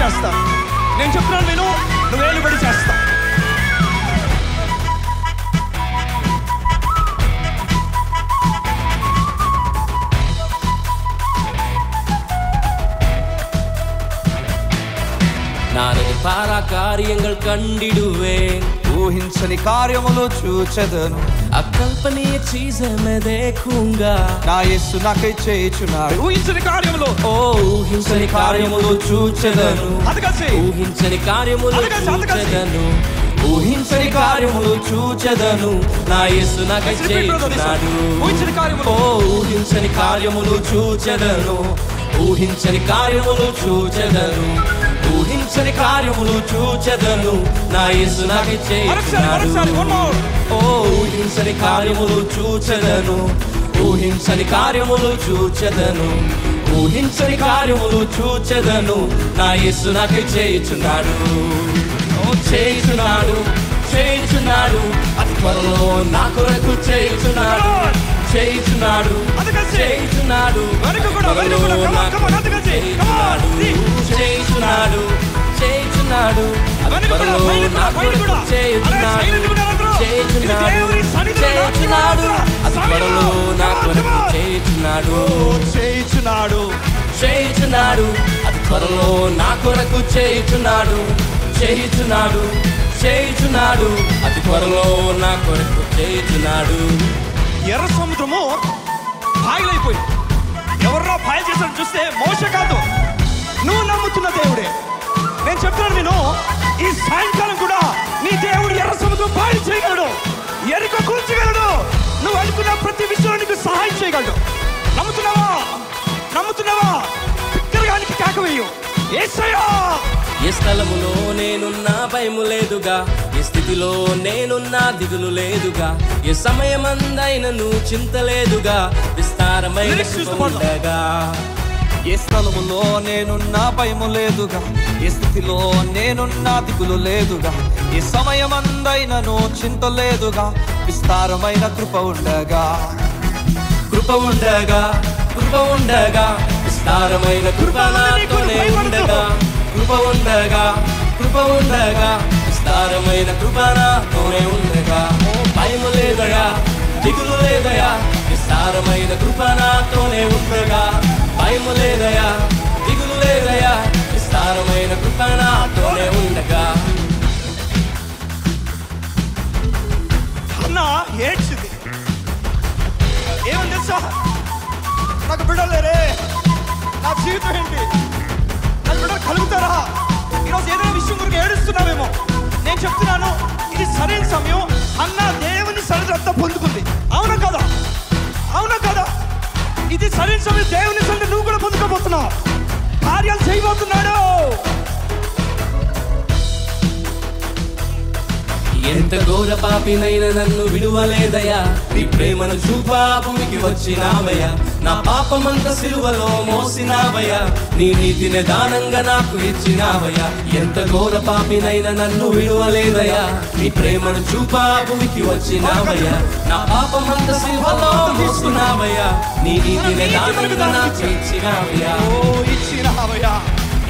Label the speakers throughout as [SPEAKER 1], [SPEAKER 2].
[SPEAKER 1] చేస్తాను. నేను చెప్తున్నాను విను, నువ్వు ఏలుబడి చేస్తావు.
[SPEAKER 2] నాని పారా కార్యங்கள் కండిడువేన్,
[SPEAKER 3] ఊహించని కార్యములు చూచెదను.
[SPEAKER 2] అకల్పనీయ చీజే మే దేఖూంగా,
[SPEAKER 3] నా యేసు నాకై చేయుచున్నాడు.
[SPEAKER 1] ఊహించని కార్యములు,
[SPEAKER 2] ఓ ఊహించని కార్యములు చూచెదను. ఊహించని కార్యములు చూచెదను. ఊహించని కార్యములు చూచెదను. నా యేసు నాకై చేయుచున్నాడు. ఓ ఊహించని కార్యములు చూచెదను. ఊహించని కార్యములు చూచెదను. ఊహించని కార్యములు చూచెదను. నా యేసు నాకై చేయుచున్నాడు. ఓ ఊహించని కార్యములు చూచెదను. ఊహించని కార్యములు చూచెదను. ఊహించని కార్యములు చూచెదను. నా యేసు నాకై చేయుచున్నాడు. చేయుచున్నాడు, చేయుచున్నాడు, అతి త్వరలో నా కొరకు చేయుచున్నాడు. చేయుచున్నాడు, చేయుచున్నాడు, చేయుచున్నాడు, చేయుచున్నాడు, త్వరలో నా కొరకు చేయుచున్నాడు. చేయుచున్నాడు, చేయుచున్నాడు, త్వరలో నా కొరకు చేయుచున్నాడు.
[SPEAKER 1] చేయుచున్నాడు,
[SPEAKER 2] చేయుచున్నాడు, అతి త్వరలో నా కొరకు చేయుచున్నాడు. చేయుచున్నాడు, చేయుచున్నాడు, అతి త్వరలో నా కొరకు చేయుచున్నాడు.
[SPEAKER 1] ఎర్ర సముద్రము పాయలైపోయింది. ఎవర్రా పాయ చేశాడు చూస్తే మోషే కాదు, నువ్వు నమ్ముతున్న దేవుడే. నేను చెప్తున్నాను విను, ఈ సాయంకాలం కూడా నీ దేవుడు ఎర్ర సముద్రం పాయలు చేయగలడు, ఎరుక కూల్చగలడు. నువ్వు అనుకున్న ప్రతి విషయంలో నీకు సహాయం చేయగలడు. నమ్ముతున్నావా? నమ్ముతున్నావా? బిగ్గరగానికి కేకవేయు, యేసయ్యా.
[SPEAKER 2] ఏ స్థలములో నేనున్నా భయము లేదుగా, ఏ స్థితిలో నేనున్నా దిగులు లేదుగా, ఏ సమయమందైనను చింత లేదుగా, విస్తారమైన ఉండగా.
[SPEAKER 3] ఏ స్థలములో నేనున్నా భయము లేదుగా, ఏ స్థితిలో నేనున్నా దిగులు లేదుగా, ఏ సమయమందైనను చింత లేదుగా, విస్తారమైన కృప ఉండగా.
[SPEAKER 2] కృప ఉండగా, కృప ఉండగా, విస్తారమైన కృప నాతోనే ఉండగా. కృప ఉండగా, కృప ఉండగా, విస్తారమైన కృప నాతోనే ఉండగా. భయము లేదయా, దిగులు లేదయా, విస్తారమైన కృప నాతోనే ఉండగా. భయము లేదయా, దిగులు లేదయా, విస్తారమైన కృప నాతోనే ఉండగా.
[SPEAKER 1] అన్న ఏడ్చింది. ఏమని తెలుసా? నాకు బిడ్డలు లేరే, నా జీవితం ఏంటి, నాకు బిడ్డలు కలుగుతారా? ఈరోజు ఏదైనా విషయం గురించి ఏడుస్తున్నావేమో. నేను చెప్తున్నాను, ఇది సరైన సమయం. అన్న దేవుని సన్నిధి పొందుకుంది. అవునా కదా? అవునా కదా? ఇది సరైన సమయం. దేవుని సన్నిధి నువ్వు కూడా పొందుకోబోతున్నావు. కార్యాలు చేయబోతున్నాడు.
[SPEAKER 2] ఎంత ఘోర పాపినైనా నన్ను విడువలేదయా, నీ ప్రేమను చూపా భూమికి వచ్చినావయ్యా. నా పాపమంత సిలువలో మోసినావయ్యా, నీ నీతిని దానంగా నాకు ఇచ్చినావయ్యా. ఎంత ఘోర పాపినైనా నన్ను విడువలేదయా, నీ ప్రేమను చూపా భూమికి వచ్చినావయ్యా. నా పాపమంత సిలువలో మోసినావయ్యా, నీ నీతిని దానంగా నాకు ఇచ్చినావయ్యా.
[SPEAKER 1] ఇచ్చినావయ్యా,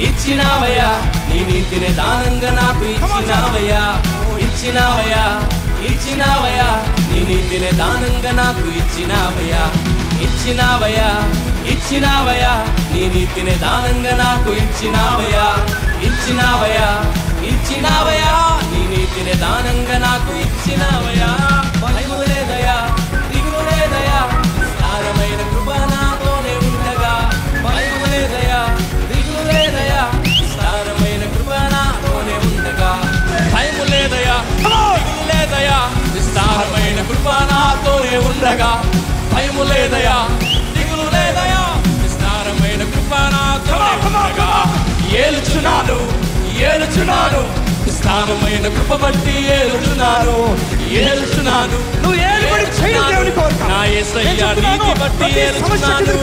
[SPEAKER 2] ఇచ్చినావయ్యా, నీ నీతిని దానంగా నాకు ఇచ్చినావయ్యా. ఇచ్చినావయ్యా, ఇచ్చినావయ్యా, నీ నీతిని దానంగా నాకు ఇచ్చినావయ్యా. ఇచ్చినావయ్యా, ఇచ్చినావయ్యా, నీ నీతిని దానంగా నాకు ఇచ్చినావయ్యా. ఇచ్చినావయ్యా, ఇచ్చినావయ్యా, నీ నీతిని దానంగా నాకు ఇచ్చినావయ్యా. భయము లేదయా, దిగులు లేదయా, విస్తారమైన కృప నాతోనే ఉండగా. భయము లేదయా, దిగులు లేదయా, విస్తారమైన కృప నాతోనే ఉండగా. భయము లేదయా, దిగులు లేదయా, విస్తారమైన కృప నాతోనే ఉండగా. భయము లేదయా, దిగులు లేదయా, విస్తారమైన కృప నాతోనే ఉండగా. ఏలుచున్నాను, ఏలుచున్నాను, విస్తారమైన కృప బట్టి ఏలుచున్నాను. ఏలుచున్నాను,
[SPEAKER 1] నువ్వు ఏలుబడి చేయి దేవుని కోరిక.
[SPEAKER 2] నా యేసయ్య నీతి బట్టి ఏలుచున్నాను.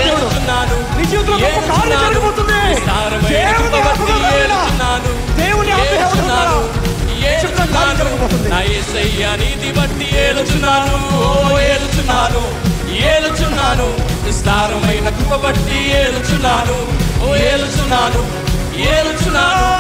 [SPEAKER 2] ఏలుచున్నాను,
[SPEAKER 1] నీ జీవితంలో గొప్ప కార్యం జరగబోతుంది.
[SPEAKER 2] విస్తారమైన కృప బట్టి ఏలుచున్నాను.
[SPEAKER 1] దేవుని
[SPEAKER 2] ఏలుచున్నాను, ఏలుచున్నాను, నా యేసయ్య నీతి బట్టి ఏలుచున్నాను. ఓ ఏలుచున్నాను, ఏలుచున్నాను, విస్తారమైన కృప బట్టి ఏలుచున్నాను. ఓ ఏలుచున్నాను, ఏలుచున్నాను